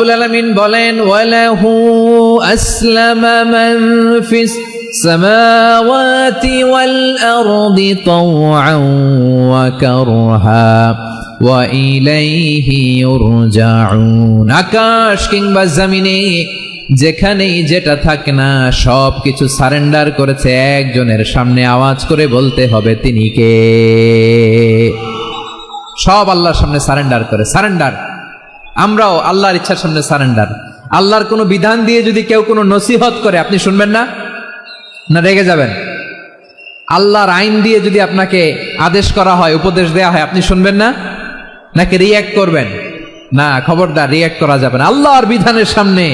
রাব্বুল আলামিন বলেন ওয়ালাহু আসলামা মান ফিস সামাওয়াতি ওয়াল আরদি তাওআন ওয়া কারহা ওয়া ইলাইহি ইউরজাউন। আকাশ কিংবা জমিনে যেখানেই যেটা থাক না সব কিছু সারেন্ডার করেছে একজনের সামনে, আওয়াজ করে বলতে হবে তিনি কে। সব আল্লাহর সামনে সারেন্ডার করে, সারেন্ডার। আমরাও আল্লাহর ইচ্ছার সামনে সারেন্ডার। আল্লাহর কোনো বিধান দিয়ে যদি কেউ কোনো নসিহত করে আপনি শুনবেন না? না রেগে যাবেন? আল্লাহর আইন দিয়ে যদি আপনাকে আদেশ করা হয়, উপদেশ দেয়া হয়, আপনি শুনবেন না? নাকি রিয়্যাক্ট করবেন? না, খবরদার, রিয়্যাক্ট করা যাবে না। আল্লাহর বিধানের সামনে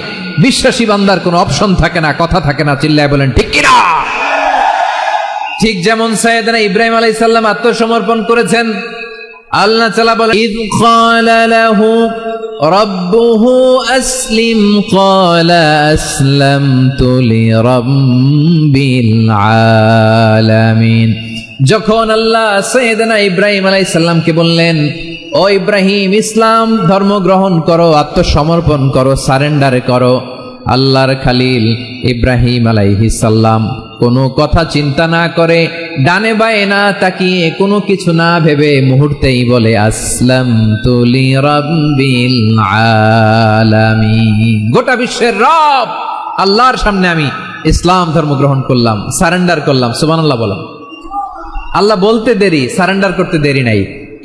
বিশ্বাসী বান্দার কোনো অপশন থাকে না, কথা থাকে না। চিল্লায় বলেন ঠিক কিনা? ঠিক যেমন সাইয়েদনা ইব্রাহিম আলাইহিস সালাম আত্মসমর্পণ করেছেন। আল্লাহ তাআলা বলেন ইয ক্বালা লাহু রাব্বুহু আসলিম ক্বালা আসলামতু লিরাব্বিল আলামিন। যখন আল্লাহ সাইয়েদনা ইব্রাহিম আলাইহিস সালামকে বললেন ও ইব্রাহিম, ইসলাম ধর্ম গ্রহণ করো, আত্মসমর্পণ করো, সারেন্ডার করো, আল্লাহর খালিল ইব্রাহিম আলাইহিস সালাম কোনো কথা চিন্তা না করে, ডানে বায়ে না তাকিয়ে, কোনো কিছু না ভেবে মুহূর্তেই বলে আসলামতু লিরাব্বিল আলামিন। গোটা বিশ্বের রব আল্লাহর সামনে আমি ইসলাম ধর্ম গ্রহণ করলাম, সারেন্ডার করলাম। সুবহানাল্লাহ বলো। আল্লাহ বলতে দেরি, সারেন্ডার করতে দেরি নাই।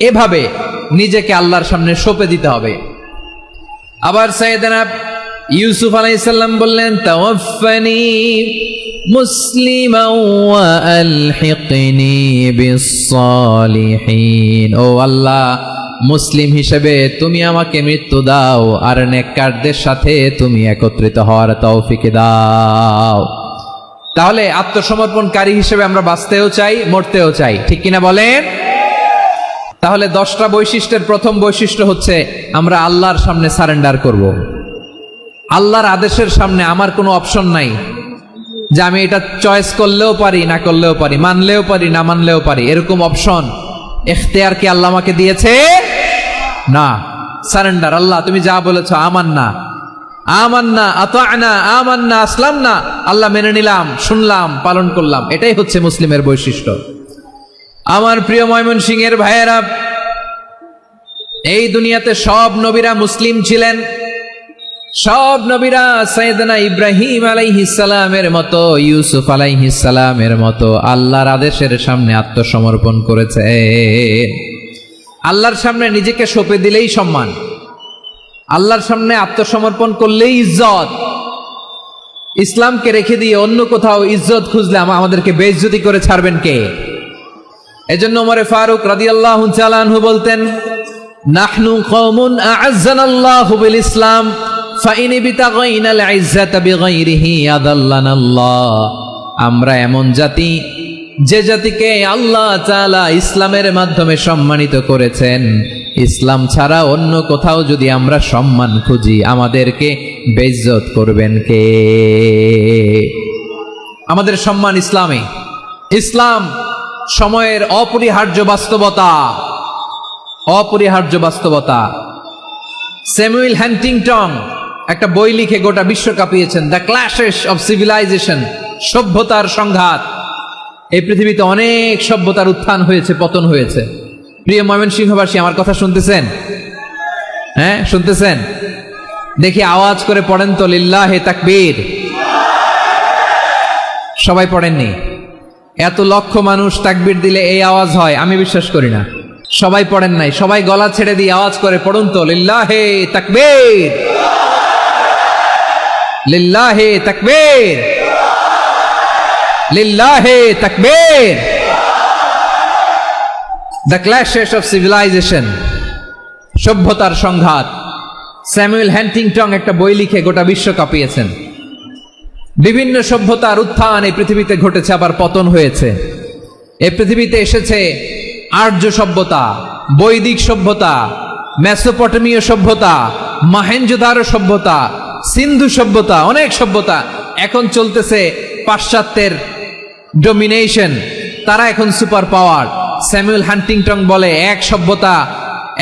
এভাবে নিজেকে আল্লাহর সামনে সঁপে দিতে হবে। আবার সাইয়েদনা ইউসুফ আলাইহিস সালাম বললেন তাওয়াফফানি মুসলিমান ওয়া আলহিকনি বিস-সালিহিন। ও আল্লাহ, মুসলিম হিসেবে তুমি আমাকে মৃত্যু দাও আর নেককারদের সাথে তুমি একত্রিত হওয়ার তৌফিক দাও। তাহলে আত্মসমর্পণকারী হিসেবে আমরা বাঁচতেও চাই, মরতেও চাই, ঠিক কিনা বলেন? তাহলে 10টা বৈশিষ্ট্যের প্রথম বৈশিষ্ট্য হচ্ছে আমরা আল্লাহর সামনে সারেন্ডার করব। আল্লাহর আদেশের সামনে আমার কোনো অপশন নাই যে আমি এটা চয়েস করলেও পারি, না করলেও পারি, মানলেও পারি, না মানলেও পারি, এরকম অপশন ইখতিয়ার কি আল্লাহ আমাকে দিয়েছে? না। সারেন্ডার। আল্লাহ তুমি যা বলেছো আমান্না, আমান্না, আতা'না, আমান্না, আসলামনা। আল্লাহ মেনে নিলাম, শুনলাম, পালন করলাম। এটাই হচ্ছে মুসলিমের বৈশিষ্ট্য। আমার প্রিয় ময়মনসিংহের ভাইয়েরা, এই দুনিয়াতে সব নবীরা মুসলিম ছিলেন। সব নবীরা সাইয়েদনা ইব্রাহিম আলাইহিস সালামের মতো, ইউসুফ আলাইহিস সালামের মতো আল্লাহর আদেশের সামনে আত্মসমর্পণ করেছে। আল্লাহর সামনে নিজেকে সঁপে দিলেই সম্মান, আল্লাহর সামনে আত্মসমর্পণ করলেই ইজ্জত। ইসলামকে রেখে দিয়ে অন্য কোথাও ইজ্জত খুঁজলে আমাদেরকে বেইজ্জতি করে ছাড়বেন কে? এজন্য ওমরে ফারুক রাদিয়াল্লাহু তাআলা আনহু বলতেন নাহনু কওমুন আ'আজ্জানাল্লাহু বিল ইসলাম ফাইন বিতাগাইনাল ইজ্জাতা বিগাইরিহি আযাল্লানাল্লাহ। আমরা এমন জাতি, যে জাতিকে আল্লাহ তাআলা ইসলামের মাধ্যমে সম্মানিত করেছেন। ইসলাম ছাড়া অন্য কোথাও যদি আমরা সম্মান খুঁজি, আমাদেরকে বেইজ্জত করবেন কে? আমাদের সম্মান ইসলামে। ইসলাম সময়ের অপরিহার্য বাস্তবতা, অপরিহার্য বাস্তবতা। স্যামুয়েল হান্টিংটন একটা বই লিখে গোটা বিশ্ব কাঁপিয়েছেন, দ্য ক্ল্যাশেস অফ সিভিলাইজেশন, সভ্যতার সংঘাত। এই পৃথিবীতে অনেক সভ্যতার উত্থান হয়েছে, পতন হয়েছে। প্রিয় ময়মনসিংহবাসী, আমার কথা শুনতেছেন? হ্যাঁ, শুনতেছেন? দেখি আওয়াজ করে পড়েন তো লিল্লাহে তাকবীর। সবাই পড়েননি? এত লক্ষ মানুষ তাকবীর দিলে এই আওয়াজ হয়? আমি বিশ্বাস করি না। সবাই পড়েন নাই। সবাই গলা ছেড়ে দিয়ে আওয়াজ করে পড়ুন তো লিল্লাহে তাকবীর, লিল্লাহে তাকবীর, লিল্লাহে তাকবীর। দ্য ক্ল্যাশেস অফ সিভিলাইজেশন, সভ্যতার সংঘাত। স্যামুয়েল হান্টিংটন একটা বই লিখে গোটা বিশ্ব কাঁপিয়েছেন। বিভিন্ন সভ্যতার উত্থান এই পৃথিবীতে ঘটেছে, আবার পতন হয়েছে। এই পৃথিবীতে এসেছে আর্য সভ্যতা, বৈদিক সভ্যতা, মেসোপটেমীয় সভ্যতা, মহেঞ্জোদারো সভ্যতা, সিন্ধু সভ্যতা, অনেক সভ্যতা। এখন চলতেছে পাশ্চাত্যের ডমিনেশন, তারা এখন সুপার পাওয়ার। স্যামুয়েল হান্টিংটন বলে এক সভ্যতা,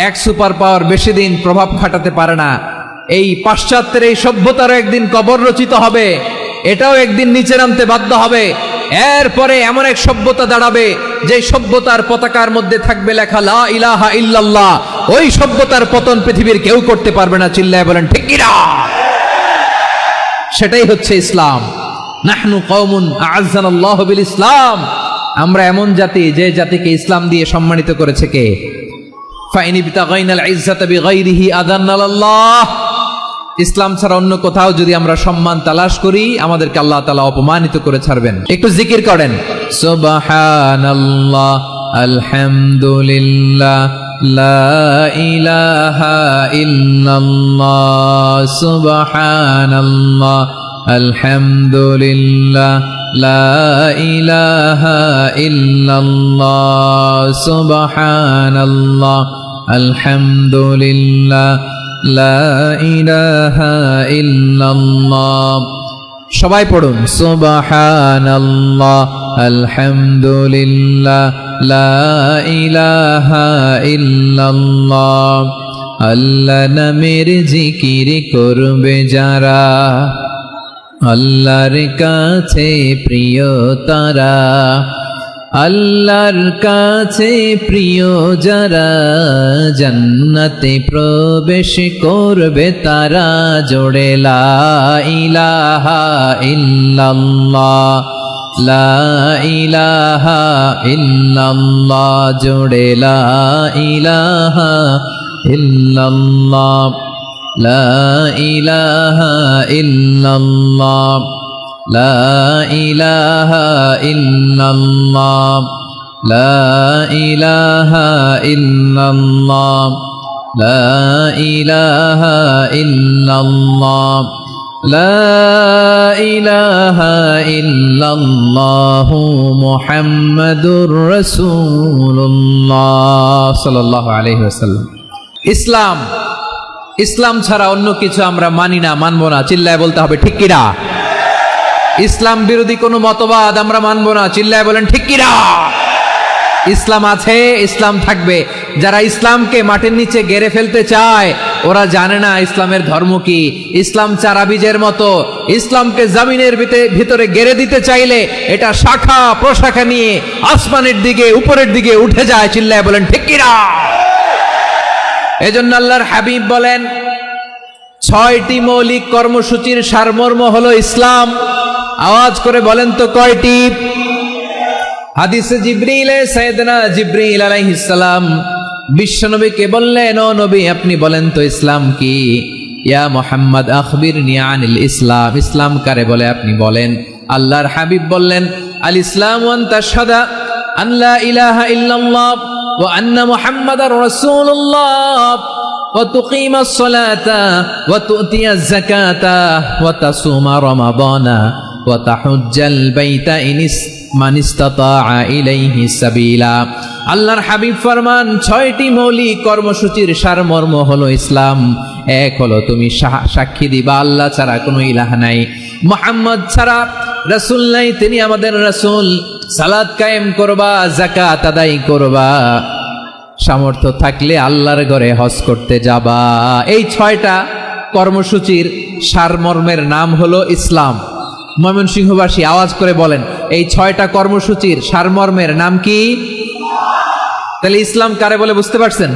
এক সুপার পাওয়ার বেশি দিন প্রভাব খাটাতে পারে না। এই পাশ্চাত্যের এই সভ্যতারও একদিন কবর রচিত হবে, এটাও একদিন নিচে নামতে বাধ্য হবে। এরপরে এমন এক সভ্যতা দাঁড়াবে যে সভ্যতার পতাকার মধ্যে থাকবে লেখা লা ইলাহা ইল্লাল্লাহ। ওই সভ্যতার পতন পৃথিবীর কেউ করতে পারবে না, চিল্লায় বলেন ঠিক কি না? সেটাই হচ্ছে ইসলাম। নাহনু কওমুন আ'আজ্জানাল্লাহু বিল ইসলাম, আমরা এমন জাতি যে জাতিকে ইসলাম দিয়ে সম্মানিত করেছে কে? ফাইন ইবতাগাইনাল ইজ্জাতা বিগাইরিহি আযান্নাল্লাহ, ইসলাম ছাড়া অন্য কোথাও যদি আমরা সম্মান তালাশ করি আমাদেরকে আল্লাহ তাআলা অপমানিত করে ছাড়বেন। একটু জিকির করেন, সুবহানাল্লাহ আলহামদুলিল্লাহ লা ইলাহা ইল্লাল্লাহ, সুবহানাল্লাহ আলহামদুলিল্লাহ লা ইলাহা ইল্লাল্লাহ, সুবহানাল্লাহ আলহামদুলিল্লাহ লা ইলাহা ইল্লাল্লাহ। সবাই পড়ুন, সুবহানাল্লাহ আলহামদুলিল্লাহ লা ইলাহা ইল্লাল্লাহ। আল্লাহ নামের জিকির করবে যারা, আল্লাহর কাছে প্রিয় তারা, আল্লাহর কাছে প্রিয় যারা, জান্নাতে প্রবেশ করবে তারা। জোড়ে লা ইলাহা ইল্লাল্লাহ, লা ইলাহা ইল্লাল্লাহ, জোড়ে লা ইলাহা ইল্লাল্লাহ, লা ইলাহা ইল্লাল্লাহ, লা ইলাহা ইল্লাল্লাহ, লা ইলাহা ইল্লাল্লাহ, লা ইলাহা ইল্লাল্লাহ, লা ইলাহা ইল্লাল্লাহু মুহাম্মাদুর রাসূলুল্লাহ সাল্লাল্লাহু আলাইহি ওয়াসাল্লাম। ইসলাম, ইসলাম ছাড়া অন্য কিছু আমরা মানি না, মানবো না, চিল্লায় বলতে হবে ঠিক কি না? ইসলাম বিরোধী কোনো মতবাদ আমরা মানবো না, চিল্লায় বলেন ঠিক কি না? ইসলাম আছে, ইসলাম থাকবে। যারা ইসলামকে মাটির নিচে গেড়ে ফেলতে চায় ওরা জানে না ইসলামের ধর্ম কি। ইসলাম চারা বীজের মতো, ইসলামকে জমিনের ভিতরে গেড়ে দিতে চাইলে এটা শাখা প্রশাখা নিয়ে আসমানের দিকে উপরের দিকে উঠে যায়, চিল্লায় বলেন ঠিক কি না? এজন্য আল্লাহর হাবিব বলেন 6টি মৌলিক কর্মসূচির সারমর্ম হলো ইসলাম। আওয়াজ করে বলেন তো কয়টি? হাদিসে জিবরিলে সাইয়েদনা জিবরিল আলাইহিস সালাম বিশ্বনবীকে বললেন, ও নবী আপনি বলেন তো ইসলাম কি? ইয়া মুহাম্মদ আখবিরনি আনিল ইসলাম, ইসলাম কারে বলে আপনি বলেন। আল্লাহর হাবিব বললেন, আল ইসলামু আন তাশহাদা আন লা ইলাহা ইল্লাল্লাহ ওয়া আন্না মুহাম্মাদার রাসূলুল্লাহ ওয়া তুকিমাস সালাতা ওয়া তুতিয়াজ যাকাতা ওয়া তাসুমা রমাদানা ওয়া তাহুজ্জাল বাইতা ইনিস মান ইসতাতাআ ইলাইহি সাবিলা। আল্লাহর হাবিব ফরমান 6টি মৌলিক কর্মসূচির সারমর্ম হলো ইসলাম। এক হলো তুমি সাক্ষী দিবা আল্লাহ ছাড়া কোনো ইলাহ নাই, মুহাম্মদ ছাড়া রাসূল নাই, তিনি আমাদের রাসূল। সালাত কায়েম করবা, যাকাত আদায় করবা, সামর্থ্য থাকলে আল্লাহর ঘরে হজ করতে যাবা। এই 6টা কর্মসূচির সারমর্মের নাম হলো ইসলাম। ময়মনসিংহবাসী আওয়াজ করে বলেন, এই 6টা কর্মসূচির সারমর্মের নাম কি? তাহলে ইসলাম কারে বলে বুঝতে পারছেন?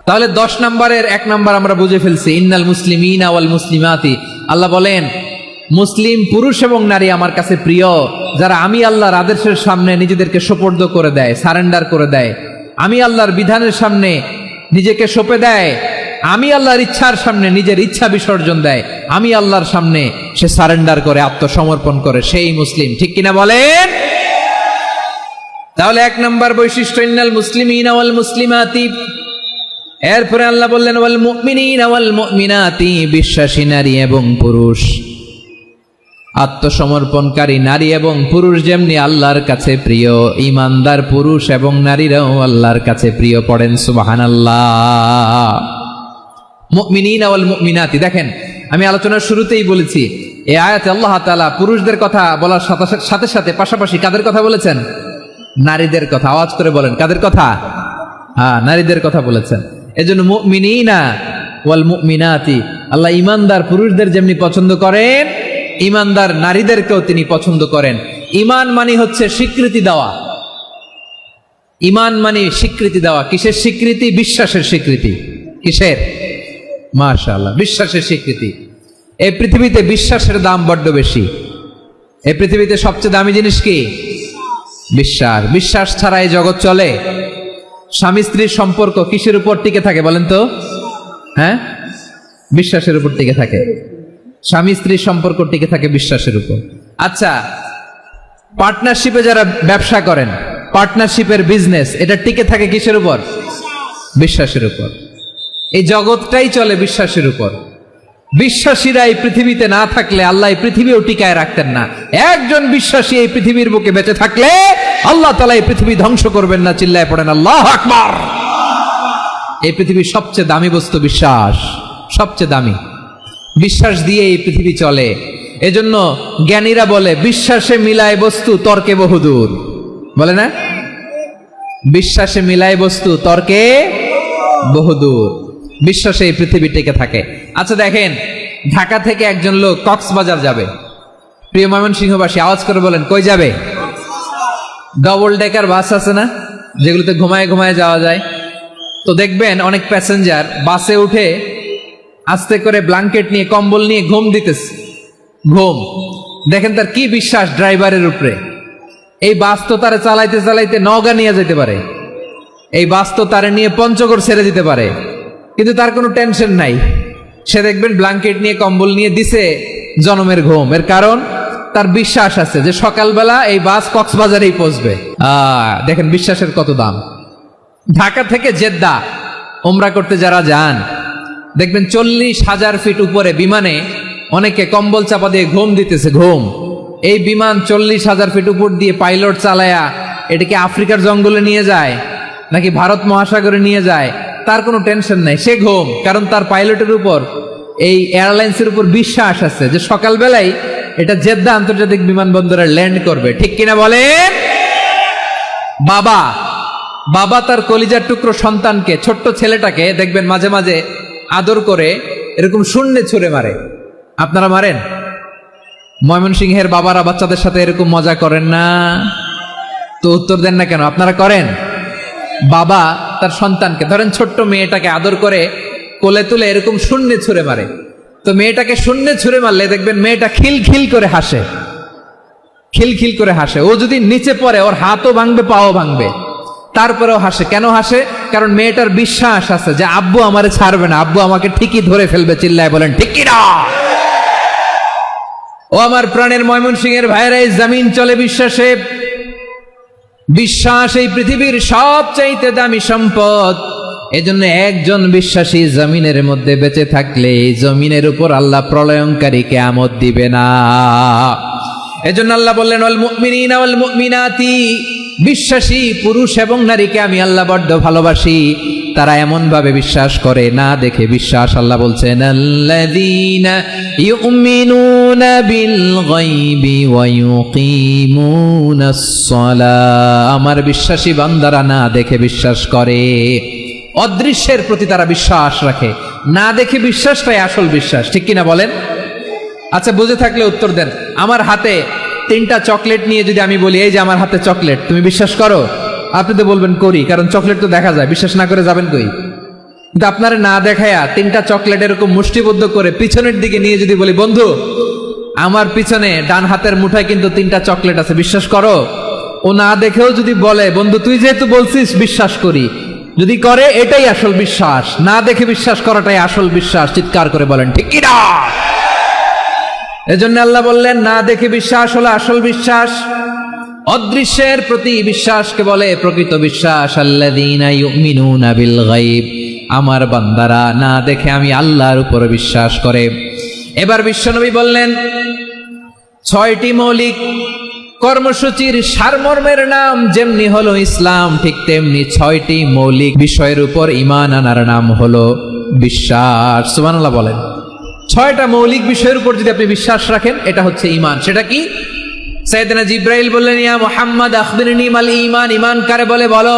তাহলে 10 নম্বরের 1 নম্বর আমরা বুঝে ফেলছি, ইন্নাল মুসলিমিনা ওয়াল মুসলিমাতি। আল্লাহ বলেন মুসলিম পুরুষ এবং নারী আমার কাছে প্রিয়, যারা আমি আল্লাহর আদেশের সামনে নিজেদেরকে সোপর্দ করে দেয়, সারেন্ডার করে দেয়, আমি আল্লাহর বিধানের সামনে নিজেকে সঁপে দেয়, আমি আল্লাহর ইচ্ছার সামনে নিজের ইচ্ছা বিসর্জন দেয়, আমি আল্লাহর সামনে সে সারেন্ডার করে, আত্মসমর্পণ করে, সেই মুসলিম। ঠিক কিনা বলেন? তাহলে 1 নম্বর বৈশিষ্ট্য ইন্নাল মুসলিমিনা ওয়াল মুসলিমাতি। এরপরে আল্লাহ বললেন ওয়াল মুমিনিনা ওয়াল মুমিনাতি, বিশ্বাসী নারী এবং পুরুষ, আত্মসমর্পণকারী নারী এবং পুরুষ যেমনি আল্লাহর কাছে প্রিয়, ঈমানদার পুরুষ এবং নারীরাও আল্লাহর কাছে প্রিয়। পড়েন সুবহানাল্লাহ। মুমিনিনা ওয়াল মুমিনাতি, দেখেন আমি আলোচনার শুরুতেই বলেছি এই আয়াতে আল্লাহ তাআলা পুরুষদের কথা বলার সাথে সাথে পাশাপাশি কাদের কথা বলেছেন? নারীদের কথা। আওয়াজ করে বলেন কাদের কথা? হ্যাঁ, নারীদের কথা বলেছেন। এজন্য মুমিনিনা ওয়াল মুমিনাতি, আল্লাহ ইমানদার পুরুষদের যেমনি পছন্দ করেন, ইমানদার নারীদেরকেও তিনি পছন্দ করেন। ঈমান মানে হচ্ছে স্বীকৃতি দেওয়া। ঈমান মানে স্বীকৃতি দেওয়া। কিসের স্বীকৃতি? বিশ্বাসের স্বীকৃতি। কিসের? মাশাআল্লাহ, বিশ্বাসের স্বীকৃতি। এই পৃথিবীতে বিশ্বাসের দাম বড্ড বেশি। এই পৃথিবীতে সবচেয়ে দামি জিনিস কি? বিশ্বাস। বিশ্বাস ছাড়া এই জগৎ চলে? স্বামী স্ত্রীর সম্পর্ক কিসের উপর টিকে থাকে বলেন তো? হ্যাঁ, বিশ্বাসের উপর টিকে থাকে। স্বামী স্ত্রীর সম্পর্ক টিকে থাকে বিশ্বাসের উপর। আচ্ছা, পার্টনারশিপে যারা ব্যবসা করেন, পার্টনারশিপের বিজনেস, এটা টিকে থাকে কিসের উপর? বিশ্বাসের উপর। এই জগৎটাই চলে বিশ্বাসের উপর। বিশ্বাসীরা এই পৃথিবীতে না থাকলে আল্লাহ এই পৃথিবীও টিকায় রাখতেন না। একজন বিশ্বাসী এই পৃথিবীর বুকে বেঁচে থাকলে আল্লাহ তাআলা এই পৃথিবী ধ্বংস করবেন না। চিল্লায় পড়েন আল্লাহু আকবার। এই পৃথিবীর সবচেয়ে দামি বস্তু বিশ্বাস, সবচেয়ে দামি। বিশ্বাস দিয়ে এই পৃথিবী চলে। এজন্য জ্ঞানীরা বলে বিশ্বাসে মিলায় বস্তু, তর্কে বহুদূর। বলে না? বিশ্বাসে মিলায় বস্তু, তর্কে বহুদূর। বিশ্বাসে এই পৃথিবী টিকে থাকে। আচ্ছা দেখেন, ঢাকা থেকে একজন লোক কক্সবাজার যাবে। প্রিয় ময়মনসিংহবাসী, আওয়াজ করে বলেন কই যাবে? ডবল ডেকার বাস আছে না, যেগুলোতে ঘুমায় ঘুমায় যাওয়া যায়। তো দেখবেন অনেক প্যাসেঞ্জার বাসে উঠে আস্তে করে ব্ল্যাঙ্কেট নিয়ে, কম্বল নিয়ে ঘুম দিতেছে। ঘুম দেখেন তার কি বিশ্বাস ড্রাইভারের উপরে। এই বাস তো তারে চালাইতে চালাইতে নওগাঁ নিয়ে যেতে পারে, এই বাস তো তারে নিয়ে পঞ্চগড় ছেড়ে দিতে পারে, কিন্তু তার কোনো টেনশন নাই। সে দেখবেন ব্ল্যাঙ্কেট নিয়ে, কম্বল নিয়ে দিছে জনমের ঘুম। এর কারণ তার বিশ্বাস আছে যে সকালবেলা এই বাস কক্সবাজারেই পৌঁছবে। দেখেন বিশ্বাসের কত দাম। ঢাকা থেকে জেদ্দা ওমরা করতে যারা যান, দেখবেন 40,000 ফিট উপরে বিমানে অনেকে কম্বল চাপা দিয়ে ঘুম দিতেছে। ঘুম। এই বিমান 40,000 ফিট উপর দিয়ে পাইলট চালায়া এটাকে আফ্রিকার জঙ্গলে নিয়ে যায় নাকি ভারত মহাসাগরে নিয়ে যায়, তার কোনো টেনশন নাই। সে ঘুম, কারণ তার পাইলটের উপর, এই এয়ারলাইন্সের উপর বিশ্বাস আছে যে সকালবেলায় এটা জেদ্দা আন্তর্জাতিক বিমানবন্দরে ল্যান্ড করবে। ঠিক কিনা বলেন? বাবা বাবা তার কলিজার টুকরো সন্তানকে, ছোট্ট ছেলেটাকে দেখবেন মাঝে মাঝে আদর করে এরকম শূন্যে ছুঁড়ে মারে। আপনারা মারেন? ময়মনসিংহের বাবারা বাচ্চাদের সাথে এরকম মজা করেন না? তো উত্তর দেন না কেন? আপনারা করেন? বাবা তার সন্তানকে, ধরেন ছোট্ট মেয়েটাকে আদর করে কোলে তুলে এরকম শূন্যে ছুঁড়ে মারে। তো মেয়েটাকে শূন্যে ছুঁড়ে মারলে দেখবেন মেয়েটা খিলখিল করে হাসে, খিলখিল করে হাসে। ও যদি নিচে পড়ে ওর হাতও ভাঙবে, পাও ভাঙবে, তারপরেও হাসে। কেন হাসে? কারণ মেয়েটার বিশ্বাস আছে যে আব্বু আমারে ছাড়বে না, আব্বু আমাকে ঠিকই ধরে ফেলবে। চিল্লায় বলেন ঠিক কি না? ও আমার প্রাণের ময়মনসিংহের ভাইরা, এই জমিন চলে বিশ্বাসে। বিশ্বাস এই পৃথিবীর সবচাইতে দামি সম্পদ। এজন্য একজন বিশ্বাসী জমিনের মধ্যে বেঁচে থাকলে এই জমিনের উপর আল্লাহ প্রলয়ঙ্কারী কিয়ামত দিবে না। এজন্য আল্লাহ বললেন ওয়াল মুমিনিনা ওয়াল মুমিনাতি, বিশ্বাসী পুরুষ এবং নারীকে আমি আল্লাহ বড্ড ভালোবাসি। তারা এমন ভাবে বিশ্বাস করে, না দেখে বিশ্বাস। আল্লাহ বলছেন আল্লাযীনা ইউমিনুনা বিল গায়বি ওয়া ইউকিমুনাস সালাহ, আমার বিশ্বাসী বান্দারা না দেখে বিশ্বাস করে। অদৃশ্যের প্রতি তারা বিশ্বাস রাখে, না দেখে বিশ্বাসটাই আসল বিশ্বাস। ঠিক কিনা বলেন? আচ্ছা, বুঝে থাকলে উত্তর দেন। আমার হাতে 3টা চকলেট নিয়ে যদি আমি বলি এই যে আমার হাতে চকলেট, তুমি বিশ্বাস করো? আপনি তো বলবেন করি, কারণ চকলেট তো দেখা যায়। বিশ্বাস না করে যাবেন কই? কিন্তু আপনারা না দেখায়া 3টা চকলেট এরকম মুষ্টিবদ্ধ করে পিছনের দিকে নিয়ে যদি বলি বন্ধু আমার পিছনে ডান হাতের মুঠায় কিন্তু 3টা চকলেট আছে, বিশ্বাস করো? ও না দেখেও যদি বলে বন্ধু তুই যেহেতু বলছিস বিশ্বাস করি, যদি করে এটাই আসল বিশ্বাস। না দেখে বিশ্বাস করাটাই আসল বিশ্বাস। চিৎকার করে বলেন ঠিক কি না? এজন্য আল্লাহ বললেন না দেখে বিশ্বাস হলো আসল বিশ্বাস। অদৃশ্যের প্রতি বিশ্বাসকে বলে প্রকৃত বিশ্বাস। আল্লাযীনা ইউমিনুনা বিল গায়ব, আমার বান্দারা না দেখে আমি আল্লাহর উপর বিশ্বাস করে। এবার বিশ্বনবী বললেন 6টি মৌলিক কর্মসূচির সারমর্মের নাম যেমনি হলো ইসলাম, ঠিক তেমনি 6টি মৌলিক বিষয়ের উপর ঈমান আনার নাম হলো বিশ্বাস। সুবহানাল্লাহ বলেন। 6টা মৌলিক বিষয়ের উপর যদি আপনি বিশ্বাস রাখেন এটা হচ্ছে ঈমান। সেটা কি? সাইয়েদনা জিবরাইল বললেন ইয়া মুহাম্মদ আখবিরনি মাল ঈমান, ঈমান কারে বলে বলো।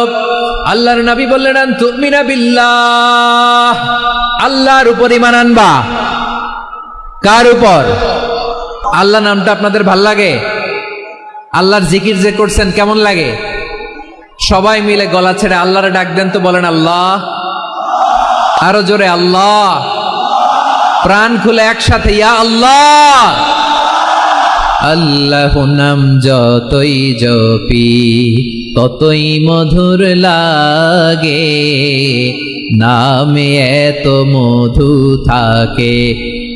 আল্লাহর নবী বললেন আন তুমিনা বিল্লাহ, আল্লাহর উপর ঈমান আনবা। কার উপর? আল্লাহ নামটা আপনাদের ভাল লাগে? আল্লাহর জিকির যে করছেন কেমন লাগে? সবাই মিলে গলা ছেড়ে আল্লাহরে ডাক দেন তো, বলেন আল্লাহ। আরো জোরে আল্লাহ। প্রাণ খুলে একসাথে ইয়া আল্লাহ। আল্লাহ নাম যতই জপি ততই মধুর লাগে, নামে এত মধু থাকে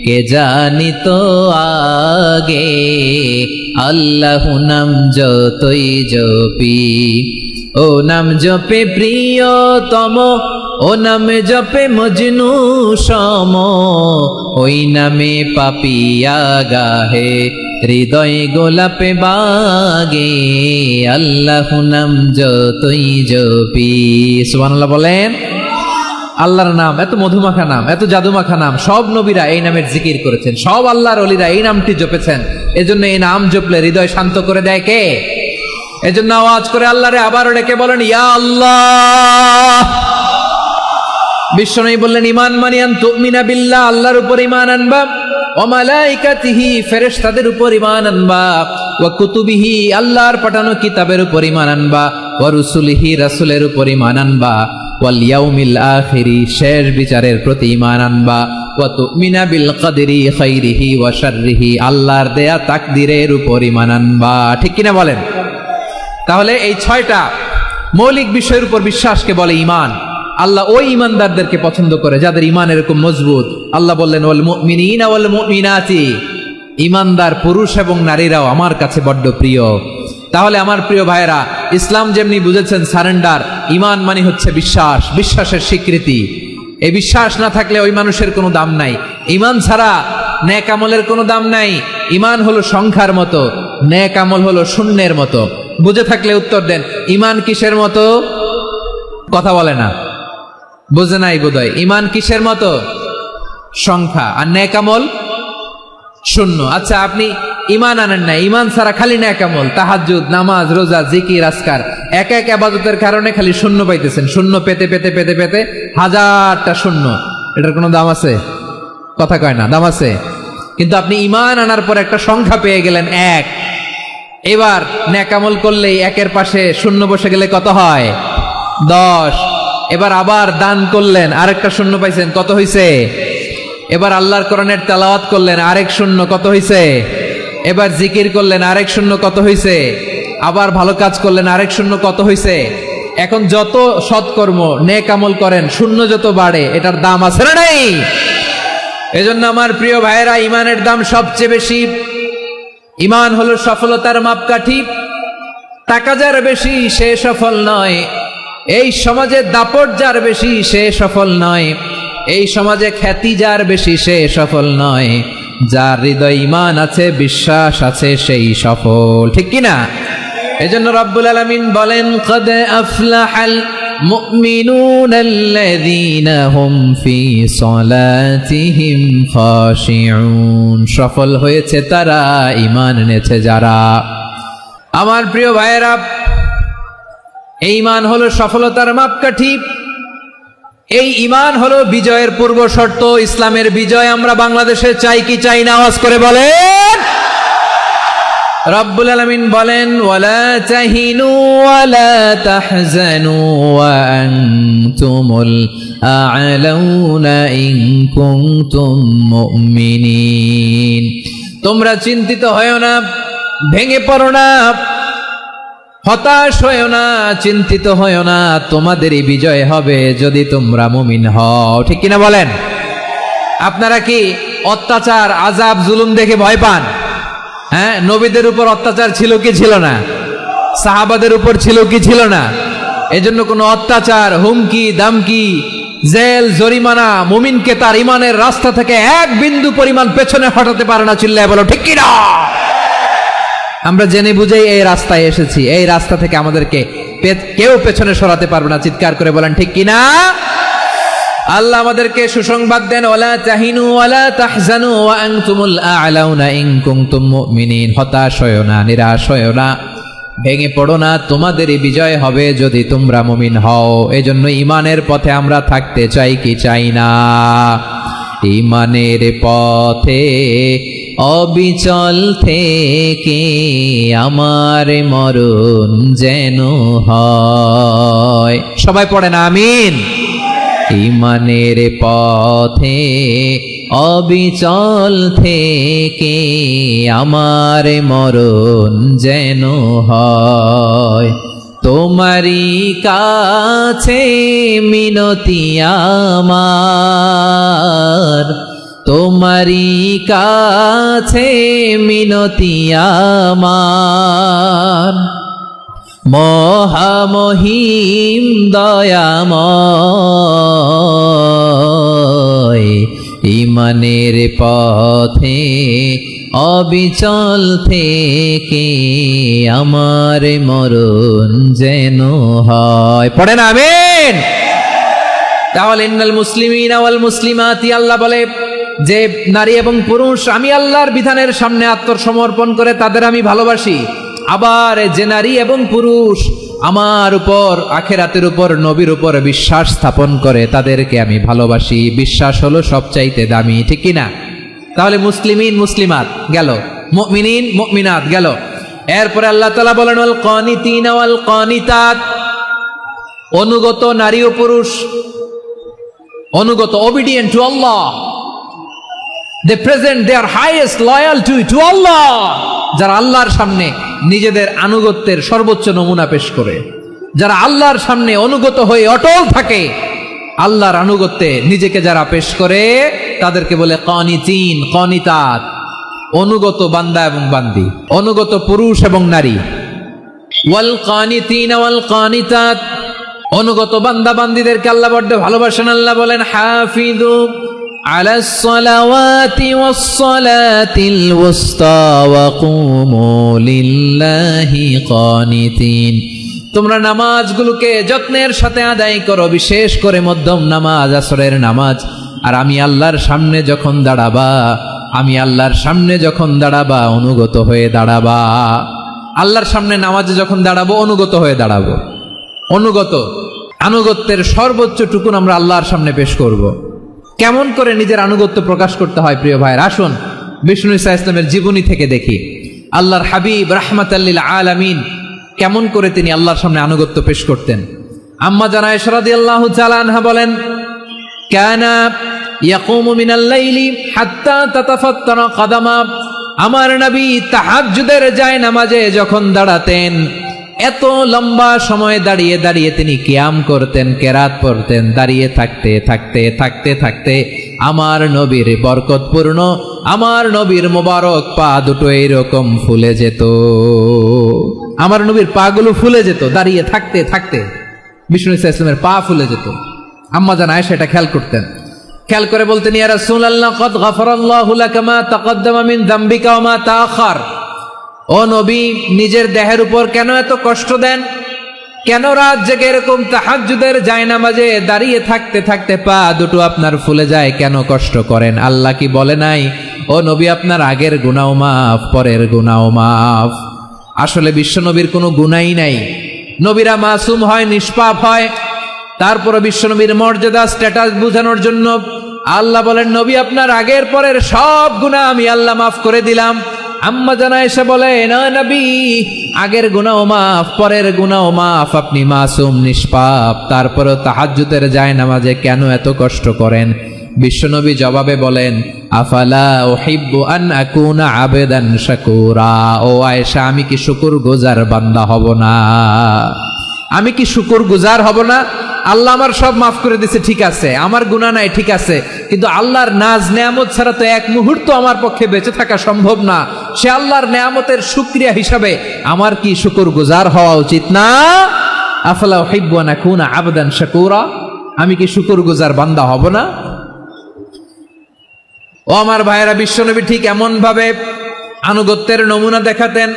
কে জানি তো আগে। আল্লাহ নাম যতই জপি, ও নাম জপে প্রিয়তম, ও নামে জপে মজনু সম, ওই নামে পাপিয়া গাহে হৃদয় গোলাপে বাগে। আল্লাহ নাম যতই জপি। সুবহানাল্লাহ বলেন। আল্লাহর নাম এত মধুমাখা নাম, এত জাদুমাখা নাম, সব নবীরা এই নামের জিকির করেছেন, সব আল্লাহর ওলিরা এই নামটি জপেছেন। এজন্য এই নাম জপলে হৃদয় শান্ত করে দেয় কে? এজন্য আওয়াজ করে আল্লাহরে আবারও ডেকে বলেন ইয়া আল্লাহ। বিশ্বনবী বললেন ঈমান মানিয়ান তুমিনা বিল্লাহ, আল্লাহর উপর ঈমান আনবা, ওয়া মালাইকাতিহি ফেরেশতাদের উপর ঈমান আনবা, ওয়া কুতুবিহি আল্লাহর পাঠানো কিতাবের উপর ঈমান আনবা, ওয়া রুসুলিহি রাসূলের উপর ঈমান আনবা, ওয়াল ইয়াউমিল আখিরি শেষ বিচারের প্রতি ঈমান আনবা, ওয়া তুমিনা বিল কদরি খাইরিহি ওয়া শাররিহি আল্লাহর দেয়া তাকদীরের উপর ঈমান আনবা। ঠিক কিনা বলেন? তাহলে এই 6টা মৌলিক বিষয়ের উপর বিশ্বাসকে বলে ঈমান। আল্লাহ ওই ঈমানদারদেরকে পছন্দ করে যাদের ঈমান এরকম মজবুত। আল্লাহ বললেন ওয়াল মুমিনিনা ওয়াল মুমিনাতি, ঈমানদার পুরুষ এবং নারীরাও আমার কাছে বড্ড প্রিয়। তাহলে আমার প্রিয় ভাইরা, ইসলাম যেমনি বুঝেছেন সারেন্ডার, ঈমান মানে হচ্ছে বিশ্বাস, বিশ্বাসের স্বীকৃতি। এই বিশ্বাস না থাকলে ওই মানুষের কোনো দাম নাই। ঈমান ছাড়া নেক আমলের কোনো দাম নাই। ঈমান হলো সংখ্যার মতো, নেক আমল হলো শূন্যের মতো। বুঝে থাকলে উত্তর দেন, ঈমান কিসের মতো? কথা বলে না, বুঝে নাই বোধহয়। ঈমান কিসের মতো? সংখ্যা। আর নেক আমল শূন্য। আচ্ছা, আপনি ঈমান আনেন না, ঈমান ছাড়া খালি নেক আমল, তাহাজ্জুদ, নামাজ, রোজা, জিকির, আজকার, এক এক ইবাদতের কারণে খালি শূন্য পাইতেছেন। শূন্য পেতে পেতে পেতে পেতে হাজারটা শূন্য। এটার কোনো দাম আছে? কথা কয় না, দাম আছে। কিন্তু আপনি ঈমান আনার পর একটা সংখ্যা পেয়ে গেলেন, এক। এবার নেক আমল করলেই একের পাশে শূন্য বসে গেলে কত হয়? 10। এবার আবার দান করলেন, আরেকটা শূন্য পাইছেন, কত হইছে? এবার আল্লাহর কোরআনের তেলাওয়াত করলেন, আরেক শূন্য, কত হইছে? এবার জিকির করলেন, আরেক শূন্য, কত হইছে? আবার ভালো কাজ করলেন, আরেক শূন্য, কত হইছে? এখন যত সৎকর্ম নেক আমল করেন, শূন্য যত বাড়ে, এটার দাম আছে না নাই? এজন্য আমার প্রিয় ভাইয়েরা, ঈমানের দাম সবচেয়ে বেশি। ঈমান হলো সফলতার মাপকাঠি। টাকা যার বেশি সে সফল নয়, এই সমাজে দাপট যার বেশি সে সফল নয়, এই সমাজে খ্যাতি যার বেশি সে সফল নয়, যার হৃদয় ঈমান আছে, বিশ্বাস আছে, সেই সফল। ঠিক কিনা? এজন্য রব্বুল আলামিন বলেন কদ আফলাহাল মুমিনুনাল্লাযীনা হুম ফি সলাতিহিম খাশিউন, সফল হয়েছে তারা, ঈমান এনেছে যারা। আমার প্রিয় ভাইয়েরা, এই ঈমান হলো সফলতার মাপকাঠি। এই ঈমান হলো বিজয়ের পূর্ব শর্ত। ইসলামের বিজয় আমরা বাংলাদেশে চাই কি চাই না? আওয়াজ করে বলেন। রব্বুল আলামিন বলেন ওয়ালা তাহিনু ওয়ালা তাহজানু ওয়া আনতুমুল আ'লাউনা ইন কুনতুম মুমিনিন, তোমরা চিন্তিত হয়ো না, ভেঙে পড়ো না, হতাশ হয়ো না, চিন্তিত হয়ো না, তোমাদেরই বিজয় হবে যদি তোমরা মুমিন হও। ঠিক কিনা বলেন? আপনারা কি অত্যাচার, আযাব, জুলুম দেখে ভয় পান? হ্যাঁ, নবীদের উপর অত্যাচার ছিল কি ছিল না? সাহাবাদের উপর ছিল কি ছিল না? এজন্য কোনো অত্যাচার, হুমকি, দামকি, জেল, জরিমানা মুমিনকে তার ঈমানের রাস্তা থেকে এক বিন্দু পরিমাণ পেছনে হটাতে পারে না। চিল্লায় বলো ঠিক কিনা? আমরা জেনে বুঝেই এই রাস্তায় এসেছি, এই রাস্তা থেকে আমাদেরকে কেউ পেছনে সরাতে পারবে না। চিৎকার করে বলেন ঠিক কিনা? আল্লাহ আমাদেরকে সুসংবাদ দেন ওয়ালা তাহিনু ওয়ালা তাহজানু ওয়া আনতুমুল আ'লাউনা ইন কুনতুম মুমিনিন, হতাশ হয়ো না, নিরাশ হয়ো না, ভেঙে পড়ো না, তোমাদেরই বিজয় হবে যদি তোমরা মুমিন হও। এজন্য ঈমানের পথে আমরা থাকতে চাই কি চাই না? ঈমানের পথে অবিচল থেকে আমার মরণ যেন হয়। সবাই পড়েন আমিন। ঈমানের পথে অবিচল থেকে আমার মরণ যেন হয়। তোমারই কাছে মিনতি আমার, তোমারই কাছে মিনতি আমার, মহামহিম দয়াময়। ঈমানের পথে অবিচল থেকে আমার মরণ যেন হয়। পড়েন আমিন। তাহলে ইন্নাল মুসলিমিনা ওয়াল মুসলিমাতি, আল্লাহ বলে যে নারী এবং পুরুষ আমি আল্লাহর বিধানের সামনে আত্মসমর্পণ করে তাদের আমি ভালোবাসি। আবার যে নারী এবং পুরুষ আমার উপর, আখিরাতের উপর, নবীর উপর বিশ্বাস স্থাপন করে তাদেরকে আমি ভালোবাসি। বিশ্বাস হলো সবচাইতে দামি, ঠিক কি না? তাহলে মুসলিমিন মুসলিমাত গেল, মুমিনিন মুমিনাত গেল। এরপরে আল্লাহ তাআলা বলেন ওয়াল কানিতিনা ওয়াল কানিতাত, অনুগত নারী ও পুরুষ, অনুগত, obedient to Allah. They present their highest loyalty to Allah. যারা আল্লাহর সামনে নিজেদের আনুগত্যের সর্বোচ্চ নমুনা পেশ করে, যারা আল্লাহর সামনে অনুগত হয়ে অটল থাকে, আল্লাহর আনুগত্যে নিজেকে যারা পেশ করে তাদেরকে বলে কানিতিন কানিতাত, অনুগত বান্দা এবং বান্দি, অনুগত পুরুষ এবং নারী। ওয়াল কানিতিনা ওয়াল কানিতাত, অনুগত বান্দা বান্দিদেরকে আল্লাহ বড্ড ভালোবাসেন। আল্লাহ বলেন হাফিযু আলাস সালাওয়াতি ওয়াস সালাতিল ওয়ুসতা ওয়া কুমু লিল্লাহি কানিতিন, তোমরা নামাজগুলোকে যত্নের সাথে আদায় করো, বিশেষ করে মধ্যম নামাজ, আসরের নামাজ। আর আমি আল্লাহর সামনে যখন দাঁড়াবা, আমি আল্লাহর সামনে যখন দাঁড়াবা অনুগত হয়ে দাঁড়াবা। আল্লাহর সামনে নামাজে যখন দাঁড়াবো অনুগত হয়ে দাঁড়াবো। অনুগত, আনুগত্যের সর্বোচ্চ টুকুন আমরা আল্লাহর সামনে পেশ করব। কেমন করে নিজের আনুগত্য প্রকাশ করতে হয় প্রিয় ভাইয়ের, আসুন বিষ্ণু ঈসা ইসলামের জীবনী থেকে দেখি। আল্লাহর হাবিব রাহমাতাল লিল আলামিন কেমন করে তিনি আল্লাহর সামনে আনুগত্য পেশ করতেন। আম্মা জানা আয়েশা রাদিয়াল্লাহু তাআলা আনহা বলেন, কানা ইয়াকুমু মিনাল লাইলি হাত্তা তাতাফাত্তারা কাদামা, আমার নবী তাহাজ্জুদের জায়নামাজে যখন দাঁড়াতেন এত লম্বা সময় দাঁড়িয়ে দাঁড়িয়ে তিনি কিয়াম করতেন, কেরাত পড়তেন। দাঁড়িয়ে থাকতে থাকতে থাকতে থাকতে আমার নবীর বরকতপূর্ণ, আমার নবীর মোবারক পা দুটো এইরকম ফুলে যেত। আমার নবীর পা গুলো ফুলে যেত দাঁড়িয়ে থাকতে থাকতে, বিষ্ণু ঈসা ইসলামের পা ফুলে যেত। আম্মা জান আয়েশা এটা খেয়াল করতেন। খেয়াল করে বলতেন, ইয়া রাসূলুল্লাহ কদ গাফারাল্লাহু লাকা মা তাকাদ্দামা মিন যামবিকা ওয়া মা তাআখার। ও নবী, নিজের দেহের উপর কেন এত কষ্ট দেন? কেন রাত জেগে এরকম তাহাজ্জুদের জায়নামাজে দাঁড়িয়ে থাকতে থাকতে পা দুটো আপনার ফুলে যায়? কেন কষ্ট করেন? আল্লাহ কি বলে নাই ও নবী আপনার আগের গুনাহ মাফ, পরের গুনাহ মাফ? আসলে বিশ্ব নবীর কোনো গুনাহই নাই। নবীরা মাসুম হয়, নিষ্পাপ হয়। তারপরে বিশ্ব নবীর মর্যাদা, স্ট্যাটাস বোঝানোর জন্য আল্লাহ বলেন, নবী আপনার আগের পরের সব গুনাহ আমি আল্লাহ মাফ করে দিলাম। আম্মা জানা এসে বলে, না নবী, আগের গুনাহ মাফ, পরের গুনাহ মাফ, আপনি মাসুম, নিষ্পাপ, তারপরেও তাহাজ্জুদের জায়নামাজে কেন এত কষ্ট করেন? বিশ্বনবী জবাবে বলেন, আফালা উহিব্বু আন আকুনা আবেদান শাকুরা। ও আয়েশা, আমি কি শুকরগুজার বান্দা হব না? আমি কি শুকরগুজার হব না? আল্লাহ আমার সব মাফ করে দিছে, ঠিক আছে, আমার গুনাহ নাই, ঠিক আছে, কিন্তু আল্লাহর নাজ নেয়ামত ছাড়া তো এক মুহূর্ত আমার পক্ষে বেঁচে থাকা সম্ভব না। সে আল্লাহর নেয়ামতের শুকরিয়া হিসাবে আমার কি শুকরগুজার হওয়া উচিত না? আফালা উহিব্বু আন আকুনা আবদান শাকুরা, আমি কি শুকরগুজার বান্দা হব না? ও আমার ভাইয়েরা, বিশ্বনবী ঠিক এমন ভাবে আনুগত্যের নমুনা দেখাতেন।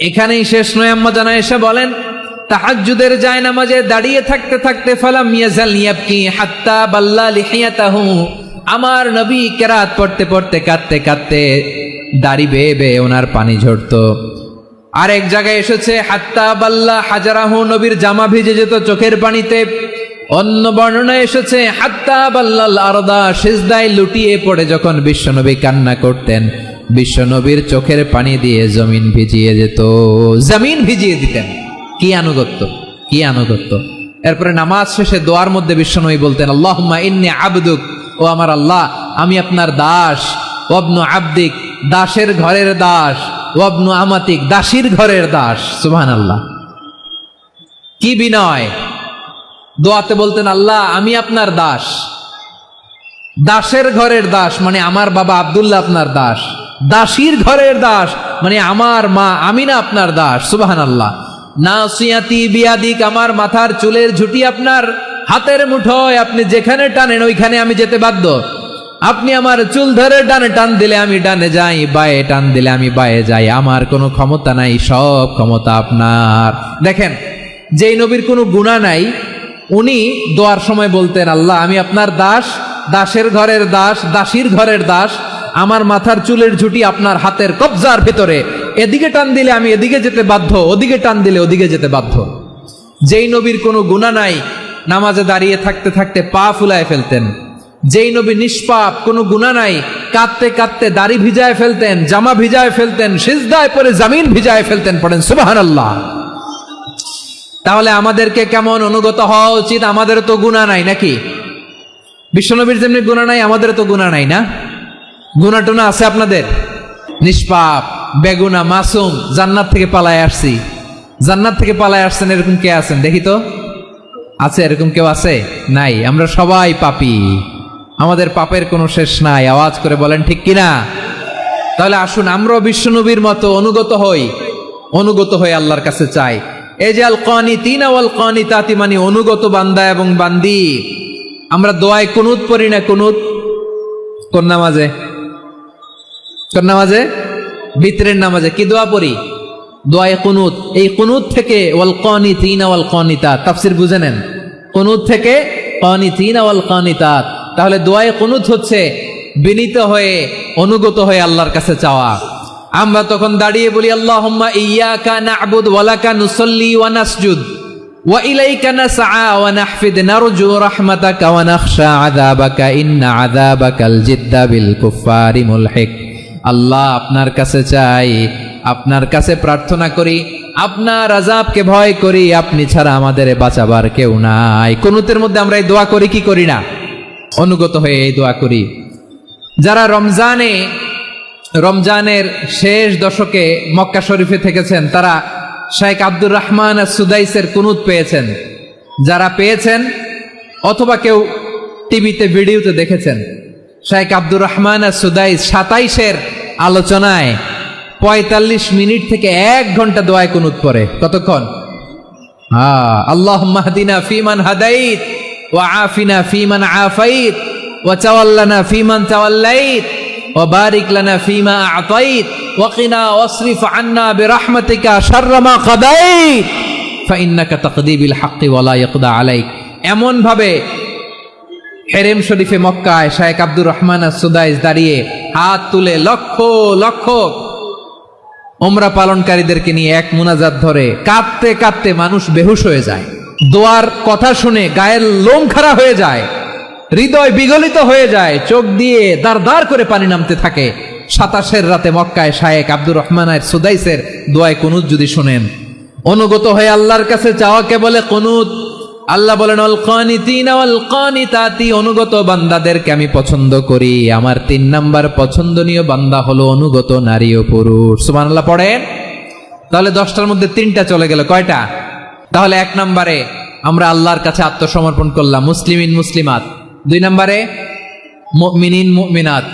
এখানেই শেষ নয়। আম্মা জানা এসে বলেন, তাহাজ্জুদের জায়নামাজে দাঁড়িয়ে থাকতে থাকতে ফালাম ইয়াজাল ইয়াবকি হাত্তা বাল্লা লিহিয়াতাহু, আমার নবী কেরাত পড়তে পড়তে কাঁদতে কাঁদতে দাড়ি বেয়ে বেয়ে ওনার পানি ঝরতো। আর এক জায়গায় এসেছে হাত্তা বাল্লা হাজারাহু, নবীর জামা ভিজে যেত চোখের পানিতে। অন্য বর্ণনায় এসেছে হাত্তা বাল্লাল আরদা, সিজদায় লুটিয়ে পড়ে যখন বিশ্বনবী কান্না করতেন, বিশ্বনবীর চোখের পানি দিয়ে জমিন ভিজিয়ে যেত, জমিন ভিজিয়ে দিতেন। কি আনুগত্য, কি আনুগত্য। এরপরে নামাজ শেষে দোয়ার মধ্যে বিশ্বনবী বলতেন, আল্লাহুম্মা ইন্নী আবদুক, ও আমার আল্লাহ আমি আপনার দাস, ওয়াবনু আবদিক, দাসের ঘরের দাস, ওয়াবনু আমাতিক, দাসীর ঘরের দাস। সুবহানাল্লাহ, কি বিনয়। দোয়াতে বলতেন, আল্লাহ আমি আপনার দাস, দাসের ঘরের দাস মানে আমার বাবা আব্দুল্লাহ আপনার দাস, দাসীর ঘরের দাস মানে আমার মা আমিনা আপনার দাস। সুবহানাল্লাহ। নাসিয়াতি বিয়াদিক, আমার মাথার চুলের ঝুঁটি আপনার হাতের মুঠোয়, আপনি যেখানে টানেন ওইখানে আমি যেতে বাধ্য। আপনি আমার চুল ধরে ডানে টান দিলে আমি ডানে যাই, বায়ে টান দিলে আমি বায়ে যাই, আমার কোনো ক্ষমতা নাই, সব ক্ষমতা আপনার। দেখেন, যেই নবীর কোনো গুনাহ নাই উনি দোয়ার সময় বলতেন, আল্লাহ আমি আপনার দাস, দাসের ঘরের দাস, দাসীর ঘরের দাস, আমার মাথার চুলের ঝুঁটি আপনার হাতের কবজার ভেতরে, এদিকে টান দিলে আমি এদিকে যেতে বাধ্য, ওদিকে টান দিলে ওদিকে যেতে বাধ্য। যেই নবীর কোনো গুনাহ নাই নামাজে দাঁড়িয়ে থাকতে থাকতে পা ফুলায় ফেলতেন। যেই নবী নিষ্পাপ, কোনো গুনাহ নাই, কাঁদতে কাঁদতে দাড়ি ভিজায় ফেলতেন, জামা ভিজায় ফেলতেন, সিজদায় পড়ে জমিন ভিজায় ফেলতেন। পড়েন সুবহানাল্লাহ। তাহলে আমাদেরকে কেমন অনুগত হওয়া উচিত? আমাদের তো গুনাহ নাই নাকি? বিশ্বনবীর যেমনি গুনাহ নাই আমাদের তো গুনাহ নাই না? গুনাহ টুনা আছে আপনাদের? নিষ্পাপ, বেগুনা, মাসুম, জান্নাত থেকে পালায় আসছি। জান্নাত থেকে পালায় আসছেন এরকম কে আছেন দেখি তো? আছে এরকম কেউ? আছে? নাই। আমরা সবাই পাপী, আমাদের পাপের কোনো শেষ নাই। আওয়াজ করে বলেন ঠিক কিনা? তাহলে আসুন আমরাও বিশ্বনবীর মতো অনুগত হই, অনুগত হয়ে আল্লাহর কাছে চাই। এই যে আল কানিতিনা ওয়াল কানিতাতি, মানে অনুগত বান্দা এবং বান্দি। আমরা দোয়ায় কুনুত পড়ি না? কুনুত কোন নামাজে? কোন নামাজে? বিতরের নামাজে কি দোয়া পড়ি? দোয়ায়ে কুনুত। এই কুনুত থেকে ওয়াল কানিতিনা ওয়াল কানিতাত, তাফসীর বুঝে নেন। কুনুত থেকে কানিতিনা ওয়াল কানিতাত। তাহলে দোয়ায়ে কুনুত হচ্ছে বিনীত হয়ে, অনুগত হয়ে আল্লাহর কাছে চাওয়া। আমরা তখন দাঁড়িয়ে বলি, আল্লাহুম্মা ইয়্যাকা না'বুদু ওয়া লাকা নুসাল্লি ওয়া নাসজুদ ওয়া ইলাইকা নাসআ ওয়া নাহফিদ নারজু রাহমাতাকা ওয়া নাখশা আযাবাকা ইন্না আযাবাকাল জিদ্দা বিল কুফফারি মুলহিক। আল্লাহ আপনার কাছে চাই, আপনার কাছে প্রার্থনা করি, আপনার আযাবকে ভয় করি, আপনি ছাড়া আমাদের বাঁচাবার কেউ নাই। কুনুতের মধ্যে আমরা এই দোয়া করি কি করি না? অনুগত হয়ে এই দোয়া করি। যারা রমজানের শেষ দশকে মক্কা শরীফে থেকেছেন তারা শেখ আব্দুর রহমান সুদাইসের কুনুত পেয়েছেন। যারা পেয়েছেন অথবা কেউ টিভিতে ভিডিওতে দেখেছেন, শেখ আব্দুর রহমান সুদাইস 27-এর আলোচনায় 45 মিনিট থেকে 1 ঘন্টা দোয়ায় কুনুত পড়ে। কতক্ষণ? আল্লাহুম্মা হদিনা ফিমান হাদাইত ওয়া আফিনা ফিমান আফাইত ওয়া তাওয়াল্লানা ফিমান তাওয়াল্লাইত ওয়া বারিক লানা ফিমা আ'তাইত ওয়া কিনা ওয়াসরিফ আন্না বিরহমাতিকা শাররা মা কাদাইত ফাইন্নাকা তাকদি বিল হাক্কি ওয়া লা ইয়াকদা আলাইক। এমন ভাবে হেরেম শরীফে মক্কায় শেখ আব্দুর রহমান সুদাইস দাঁড়িয়ে হাত তুলে লক্ষ লক্ষ উমরা পালনকারীদেরকে নিয়ে এক মুনাজাত ধরে কাঁদতে কাঁদতে মানুষ বেহুশ হয়ে যায়। দোয়ার কথা শুনে গায়ের লোম খাড়া হয়ে যায়, হৃদয় বিগলিত হয়ে যায়, চোখ দিয়ে দাঁড় দাঁড় করে পানি নামতে থাকে। 27-এর রাতে মক্কায় শেখ আব্দুর রহমান সুদাইসের দোয়ায় কুনুত যদি শুনেন, অনুগত হয়ে আল্লাহর কাছে চাওয়াকে বলে কুনুত। আল্লাহ বলেন আল কানিতিনা ওয়াল কানিতাতি, অনুগত বান্দাদেরকে আমি পছন্দ করি। আমার 3 নাম্বার পছন্দনীয় বান্দা হলো অনুগত নারী ও পুরুষ। সুবহানাল্লাহ পড়েন। তাহলে 10টার মধ্যে 3টা চলে গেল। কয়টা? তাহলে 1 নম্বরে আমরা আল্লাহর কাছে আত্মসমর্পণ করলাম, মুসলিমিন মুসলিমাত। 2 নম্বরে মুমিনিন মুমিনাত।